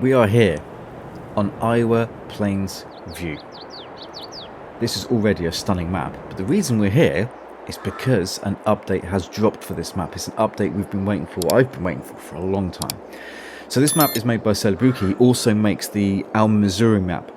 We are here on Iowa Plains View. This is already a stunning map, but the reason we're here is because an update has dropped for this map. It's an update we've been waiting for, I've been waiting for a long time. So this map is made by celobuki. He also makes the Alma, Missouri map,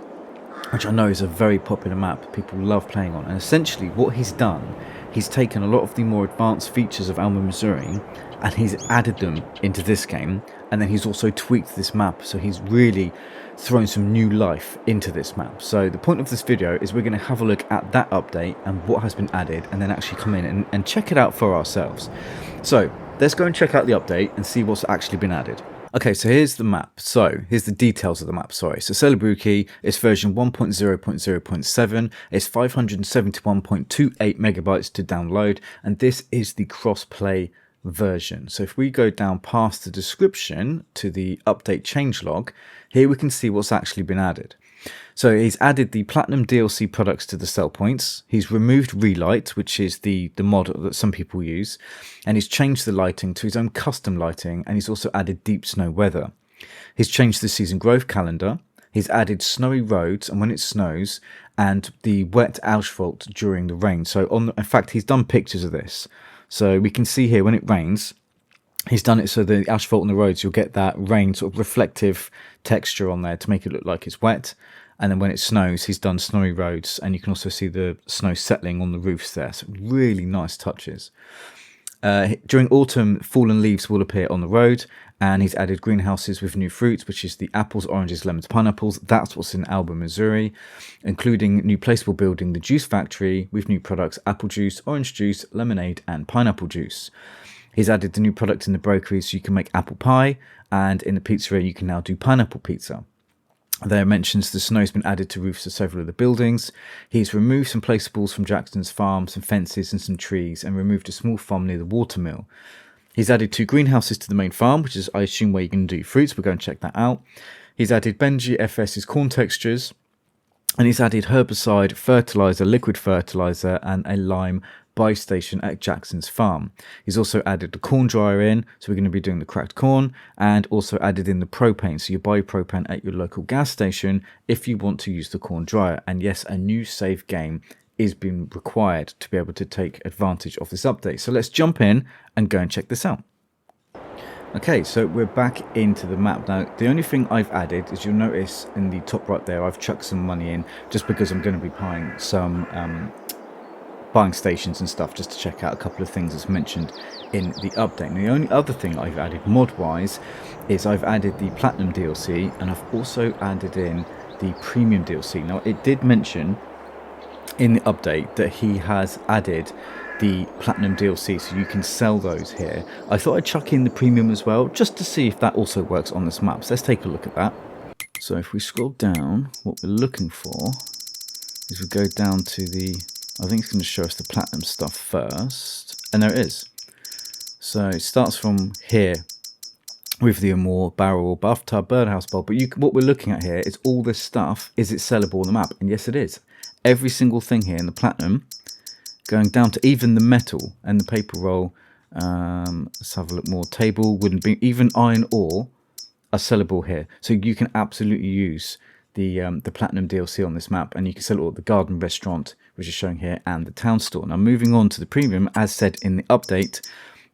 which I know is a very popular map people love playing on. And essentially what he's done, he's taken a lot of the more advanced features of Alma, Missouri and he's added them into this game, and then he's also tweaked this map, so he's really thrown some new life into this map. So the point of this video is we're going to have a look at that update and what has been added, and then actually come in and check it out for ourselves. So let's go and check out the update and see what's actually been added. Okay, so here's the map. So here's the details of the map, sorry. So celobuki is version 1.0.0.7. It's 571.28 megabytes to download, and this is the cross-play version. So if we go down past the description to the update changelog, here we can see what's actually been added. So he's added the Platinum DLC products to the sell points. He's removed Relight, which is the mod that some people use, and he's changed the lighting to his own custom lighting, and he's also added deep snow weather. He's changed the season growth calendar. He's added snowy roads and when it snows, and the wet asphalt during the rain. So in fact, he's done pictures of this. So we can see here when it rains, he's done it so the asphalt on the roads, you'll get that rain sort of reflective texture on there to make it look like it's wet. And then when it snows, he's done snowy roads, and you can also see the snow settling on the roofs there. So really nice touches. During autumn, fallen leaves will appear on the road, and he's added greenhouses with new fruits, which is the apples, oranges, lemons, pineapples. That's what's in Alba, Missouri, including new placeable building, the juice factory, with new products, apple juice, orange juice, lemonade, and pineapple juice. He's added the new product in the bakery, so you can make apple pie, and in the pizzeria, you can now do pineapple pizza. There mentions the snow's been added to roofs of several of the buildings. He's removed some placeables from Jackson's farm, some fences and some trees, and removed a small farm near the watermill. He's added 2 greenhouses to the main farm, which is, I assume, where you can do fruits. We'll go and check that out. He's added Benji FS's corn textures, and he's added herbicide, fertilizer, liquid fertilizer, and a lime buy station at Jackson's farm. He's also added the corn dryer in, so we're going to be doing the cracked corn, and also added in the propane, so you buy propane at your local gas station if you want to use the corn dryer. And yes, a new save game is being required to be able to take advantage of this update. So let's jump in and go and check this out. Okay, so we're back into the map. Now, the only thing I've added is, you'll notice in the top right there, I've chucked some money in just because I'm going to be buying some buying stations and stuff, just to check out a couple of things that's mentioned in the update. And the only other thing I've added mod-wise is I've added the Platinum DLC, and I've also added in the Premium DLC. Now, it did mention in the update that he has added the Platinum DLC, so you can sell those here. I thought I'd chuck in the Premium as well, just to see if that also works on this map. So let's take a look at that. So if we scroll down, what we're looking for is we go down to the, I think it's going to show us the Platinum stuff first, and there it is. So it starts from here with the Amore, barrel, bathtub, birdhouse bowl, but what we're looking at here is all this stuff, is it sellable on the map? And yes, it is. Every single thing here in the Platinum, going down to even the metal and the paper roll. Let's have a look more. Table, wooden beam, even iron ore are sellable here. So you can absolutely use the Platinum DLC on this map, and you can sell it at the garden restaurant, which is showing here, and the town store. Now, moving on to the Premium, as said in the update,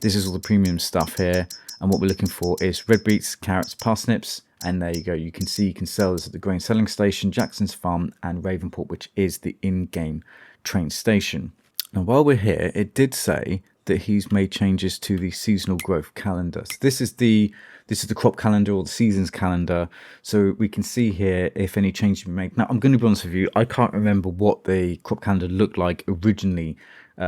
this is all the Premium stuff here, and what we're looking for is red beets, carrots, parsnips, and there you go. You can see you can sell this at the grain selling station, Jackson's farm, and Ravenport, which is the in-game train station. Now, while we're here, it did say that he's made changes to the seasonal growth calendar. So this is the crop calendar, or the seasons calendar. So we can see here if any changes have been made. Now, I'm going to be honest with you, I can't remember what the crop calendar looked like originally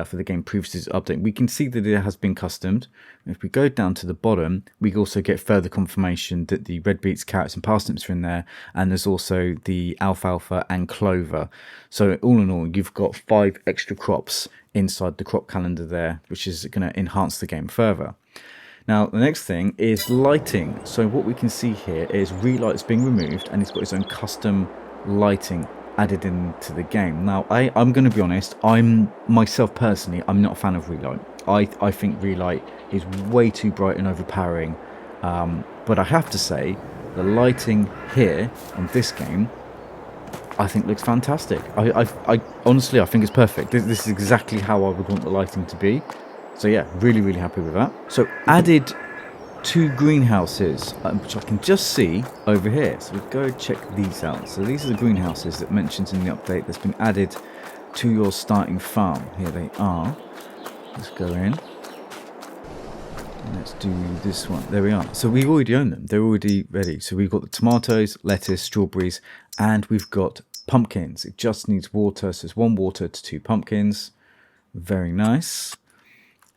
for the game previous to this update. We can see that it has been customed. If we go down to the bottom, we also get further confirmation that the red beets, carrots and parsnips are in there, and there's also the alfalfa and clover. So all in all, you've got 5 extra crops inside the crop calendar there, which is going to enhance the game further. Now, the next thing is lighting. So what we can see here is Relight's being removed, and he's got his own custom lighting added into the game. Now, I'm going to be honest, myself personally, I'm not a fan of Relight. I think Relight is way too bright and overpowering, but I have to say, the lighting here on this game, I think looks fantastic. I honestly, I think it's perfect. This is exactly how I would want the lighting to be. So yeah, really, really happy with that. So added 2 greenhouses, which I can just see over here. So we go check these out. So these are the greenhouses that mentions in the update that's been added to your starting farm. Here they are. Let's go in. Let's do this one. There we are. So we already own them. They're already ready. So we've got the tomatoes, lettuce, strawberries, and we've got pumpkins. It just needs water. So it's 1 water to 2 pumpkins. Very nice.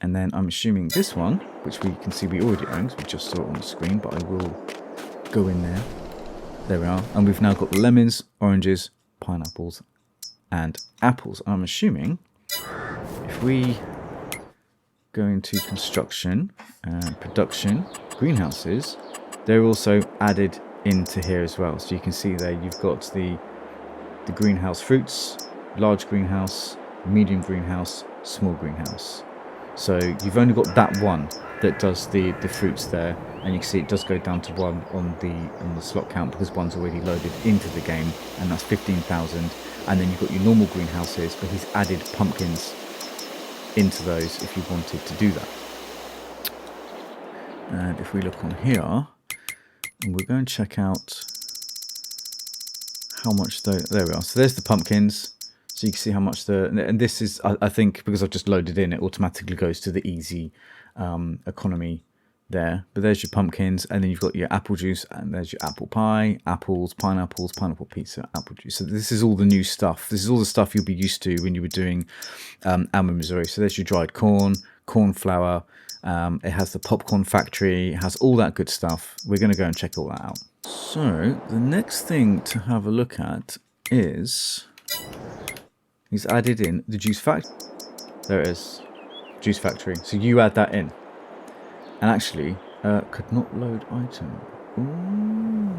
And then I'm assuming this one, which we can see we already own, because we just saw it on the screen, but I will go in there. There we are. And we've now got the lemons, oranges, pineapples, and apples. I'm assuming if we go into construction and production, greenhouses, they're also added into here as well. So you can see there you've got the greenhouse fruits, large greenhouse, medium greenhouse, small greenhouse. So you've only got that one that does the fruits there, and you can see it does go down to 1 on the slot count because one's already loaded into the game, and that's 15,000. And then you've got your normal greenhouses, but he's added pumpkins into those if you wanted to do that. And if we look on here, and we'll go and check out how much there we are. So there's the pumpkins. So you can see how much and this is, I think, because I've just loaded in, it automatically goes to the easy economy there. But there's your pumpkins, and then you've got your apple juice, and there's your apple pie, apples, pineapples, pineapple pizza, apple juice. So this is all the new stuff. This is all the stuff you'll be used to when you were doing Alma, Missouri. So there's your dried corn, corn flour. It has the popcorn factory. It has all that good stuff. We're going to go and check all that out. So the next thing to have a look at is he's added in the juice factory. There it is, juice factory. So you add that in. And actually, could not load item. Ooh.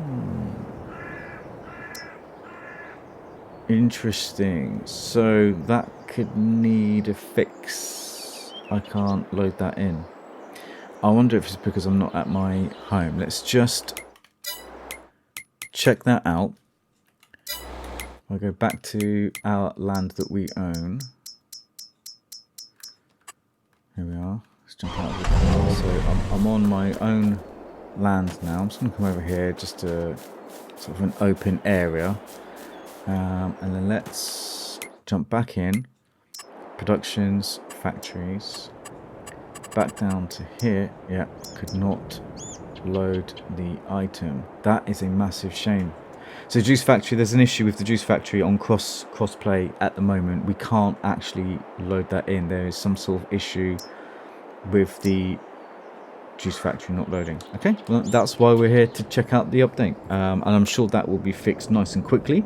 Interesting. So that could need a fix. I can't load that in. I wonder if it's because I'm not at my home. Let's just check that out. I'll go back to our land that we own. Here we are. Let's jump out of the car. So I'm on my own land now. I'm just going to come over here, just to sort of an open area. And then let's jump back in. Productions, factories. Back down to here. Yeah, could not load the item. That is a massive shame. So juice factory, there's an issue with the juice factory on crossplay at the moment. We can't actually load that in. There is some sort of issue with the juice factory not loading. Okay, well, that's why we're here to check out the update, and I'm sure that will be fixed nice and quickly.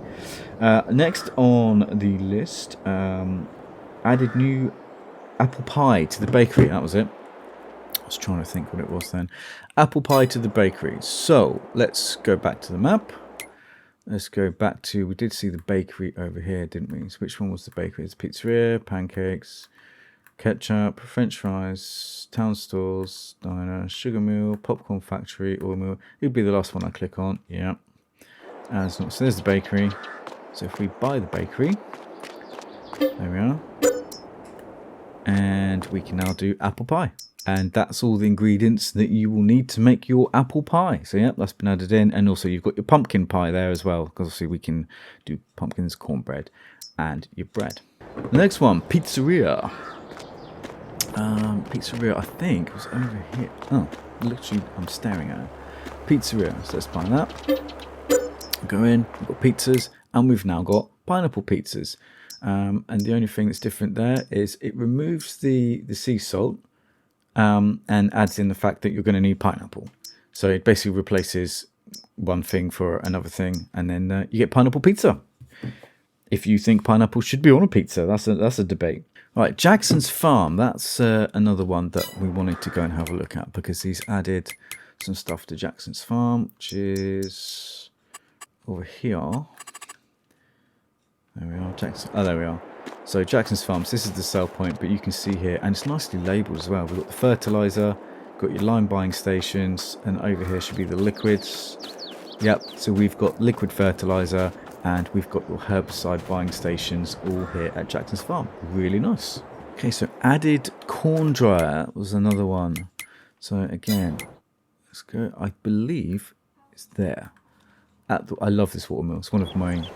Next on the list, added new apple pie to the bakery. That was it. I was trying to think what it was then. Apple pie to the bakery. So let's go back to the map. Let's go back to, we did see the bakery over here, didn't we? So which one was the bakery? It's pizzeria, pancakes, ketchup, french fries, town stores, diner, sugar mill, popcorn factory, oil mill. It'll be the last one I click on. Yeah. So there's the bakery. So if we buy the bakery, there we are. And we can now do apple pie. And that's all the ingredients that you will need to make your apple pie. So yeah, that's been added in. And also you've got your pumpkin pie there as well, because obviously we can do pumpkins, cornbread, and your bread. The next one, pizzeria. Pizzeria, I think, was over here. Oh, literally, I'm staring at it. Pizzeria, so let's buy that. Go in, we've got pizzas, and we've now got pineapple pizzas. And the only thing that's different there is it removes the sea salt and adds in the fact that you're going to need pineapple. So it basically replaces one thing for another thing, and then you get pineapple pizza. If you think pineapple should be on a pizza, that's a debate. Right, Jackson's Farm, that's another one that we wanted to go and have a look at, because he's added some stuff to Jackson's Farm, which is over here. There we are, Jackson. Oh, there we are. So Jackson's Farms, this is the sell point, but you can see here, and it's nicely labelled as well. We've got the fertiliser, got your lime buying stations, and over here should be the liquids. Yep, so we've got liquid fertilizer and we've got your herbicide buying stations all here at Jackson's farm. Really nice. Okay, so added corn dryer was another one. So again, let's go. I believe it's there. I love this watermill. It's one of my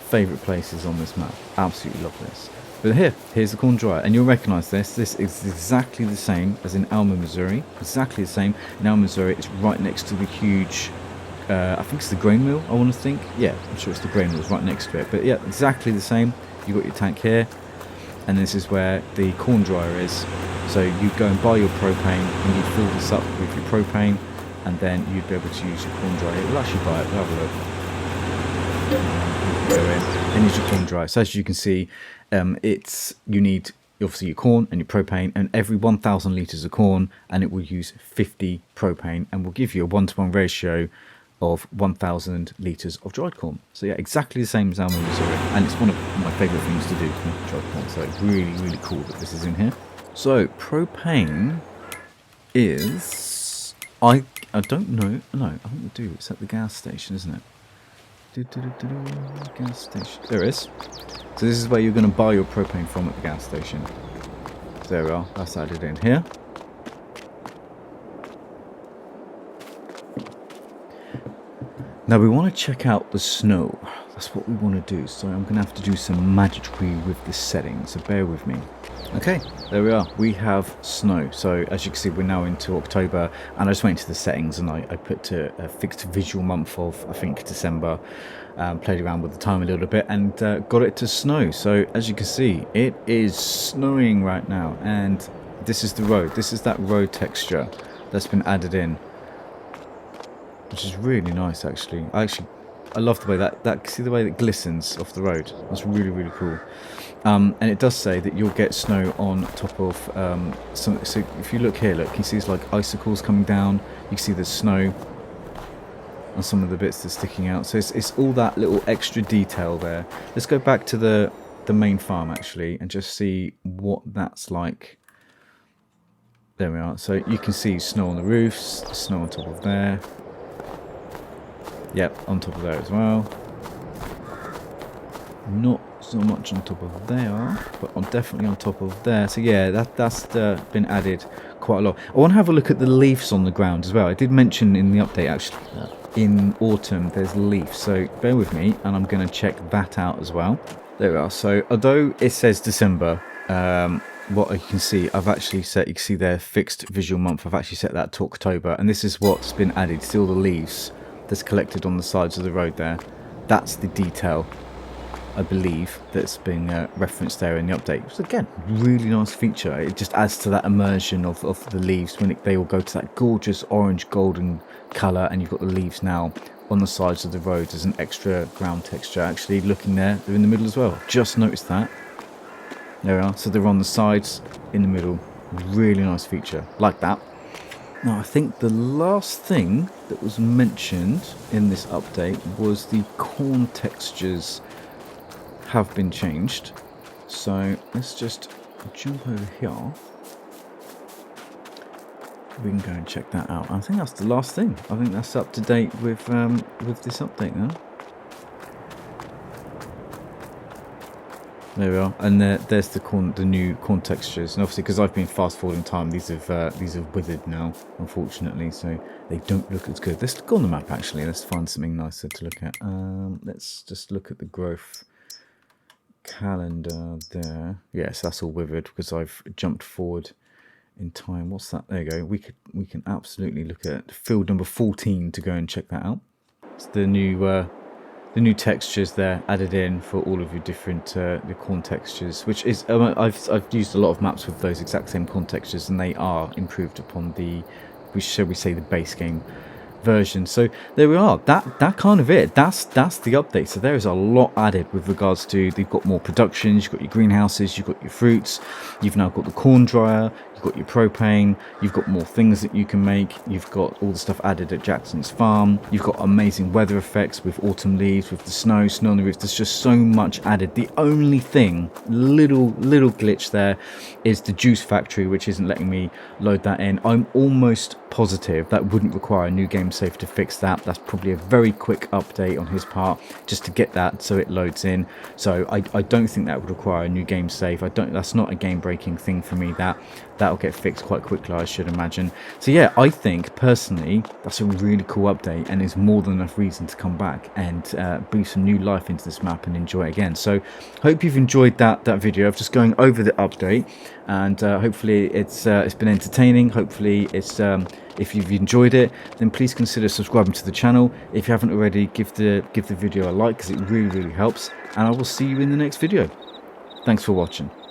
favourite places on this map. Absolutely love this. But here's the corn dryer, and you'll recognise this. This is exactly the same as in Alma, Missouri. Exactly the same. In Alma, Missouri, it's right next to the huge, I think it's the grain mill, I want to think. Yeah, I'm sure it's the grain mill. It's right next to it. But yeah, exactly the same. You've got your tank here, and this is where the corn dryer is. So you go and buy your propane, and you fill this up with your propane, and then you'd be able to use your corn dryer. We'll actually buy it. We'll have a look. Go in, and use your corn dryer. So as you can see, you need obviously your corn and your propane, and every 1,000 litres of corn, and it will use 50 propane, and will give you a 1-to-1 ratio of 1,000 litres of dried corn. So yeah, exactly the same as Alma, Missouri, and it's one of my favourite things to do, to make dried corn. So really, really cool that this is in here. So propane is, I don't know. No, I think we do. It's at the gas station, isn't it? Gas station. There it is. So this is where you're going to buy your propane from at the gas station. There we are. That's added in here. Now we want to check out the snow. That's what we want to do. So I'm going to have to do some magicry with the settings. So bear with me. Okay, there we are. We have snow. So as you can see, we're now into October, and I just went into the settings and I put to a fixed visual month of, I think, December. Played around with the time a little bit and got it to snow. So as you can see, it is snowing right now, and this is the road. This is that road texture that's been added in, which is really nice. Actually, I love the way that see the way that glistens off the road. That's really, really cool. And it does say that you'll get snow on top of so if you look here, look, you can see it's like icicles coming down. You can see the snow on some of the bits that's sticking out. So it's all that little extra detail there. Let's go back to the main farm actually and just see what that's like. There we are. So you can see snow on the roofs, snow on top of there. Yep, on top of there as well. Not so much on top of there, but I'm definitely on top of there. So yeah, that's been added quite a lot. I want to have a look at the leaves on the ground as well. I did mention in the update actually in autumn there's leaves, so bear with me and I'm going to check that out as well. There we are. So although it says December, what you can see, I've actually set, you can see there, fixed visual month, I've actually set that to October, and this is what's been added. Still the leaves that's collected on the sides of the road there. That's the detail, I believe, that's being referenced there in the update. So again, really nice feature. It just adds to that immersion of the leaves when they all go to that gorgeous orange golden colour, and you've got the leaves now on the sides of the road as an extra ground texture. Actually, looking there, they're in the middle as well. Just noticed that. There we are. So they're on the sides, in the middle. Really nice feature. Like that. Now, I think the last thing that was mentioned in this update was the corn textures have been changed. So let's just jump over here. We can go and check that out. I think that's the last thing. I think that's up to date with this update now. There we are, and there's the new corn textures, and obviously because I've been fast forwarding time, these have withered now, unfortunately, so they don't look as good. Let's go on the map actually. Let's find something nicer to look at. Let's just look at the growth calendar there. Yes, that's all withered because I've jumped forward in time. What's that? There you go. We can absolutely look at field number 14 to go and check that out. It's the new textures there added in for all of your different the corn textures, which is I've used a lot of maps with those exact same corn textures, and they are improved upon the, shall we say, the base game version. So there we are. That kind of it. That's the update. So there is a lot added with regards to, they've got more productions, you've got your greenhouses, you've got your fruits, you've now got the corn dryer, you've got your propane, you've got more things that you can make, you've got all the stuff added at Jackson's farm, you've got amazing weather effects with autumn leaves, with the snow on the roof. There's just so much added. The only thing, little glitch there, is the juice factory, which isn't letting me load that in. I'm almost positive that wouldn't require a new game game save to fix that. That's probably a very quick update on his part just to get that so it loads in. So I don't think that would require a new game save. That's not a game breaking thing for me. That'll get fixed quite quickly, I should imagine. So yeah, I think personally that's a really cool update and is more than enough reason to come back and breathe some new life into this map and enjoy it again. So hope you've enjoyed that video of just going over the update, and hopefully it's been entertaining. Hopefully it's if you've enjoyed it, then please consider subscribing to the channel. If you haven't already, give the video a like, because it really helps, and I will see you in the next video. Thanks for watching.